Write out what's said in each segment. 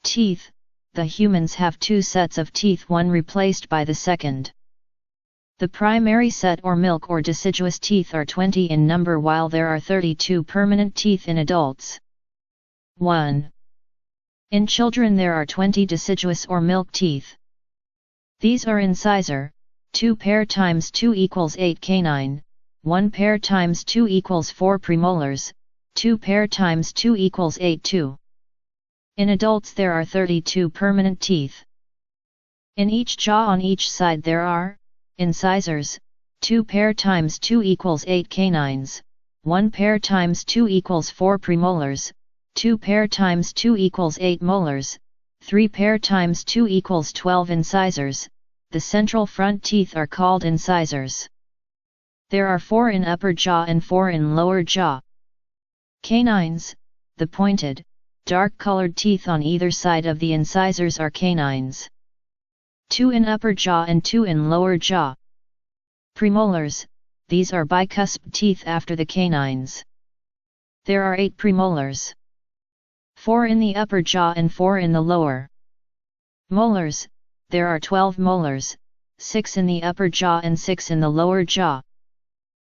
Teeth. The humans have two sets of teeth, one replaced by the second. The primary set or milk or deciduous teeth are 20 in number, while there are 32 permanent teeth in adults. 1. In children there are 20 deciduous or milk teeth. These are incisor, 2 pair times 2 equals 8 canine, 1 pair times 2 equals 4 premolars, 2 pair times 2 equals 8 2. In adults there are 32 permanent teeth. In each jaw on each side there are incisors, 2 pair times 2 equals 8 canines, 1 pair times 2 equals 4 premolars, 2 pair times 2 equals 8 molars, 3 pair times 2 equals 12 incisors. The central front teeth are called incisors. There are 4 in upper jaw and 4 in lower jaw. Canines. The pointed, dark-colored teeth on either side of the incisors are canines. 2 in upper jaw and 2 in lower jaw. Premolars. These are bicuspid teeth after the canines. There are 8 premolars. 4 in the upper jaw and 4 in the lower. Molars. There are 12 molars, 6 in the upper jaw and 6 in the lower jaw.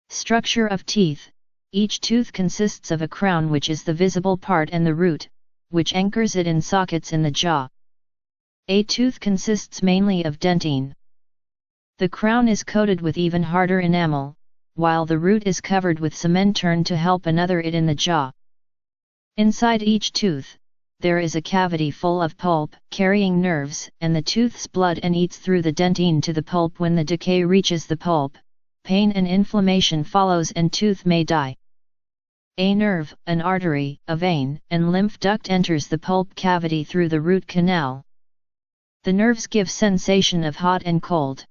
Structure of teeth. Each tooth consists of a crown, which is the visible part, and the root, which anchors it in sockets in the jaw. A tooth consists mainly of dentine. The crown is coated with even harder enamel, while the root is covered with cementine to help another it in the jaw. Inside each tooth, there is a cavity full of pulp, carrying nerves and the tooth's blood, and eats through the dentine to the pulp. When the decay reaches the pulp, pain and inflammation follows and tooth may die. A nerve, an artery, a vein, and lymph duct enters the pulp cavity through the root canal. The nerves give sensation of hot and cold.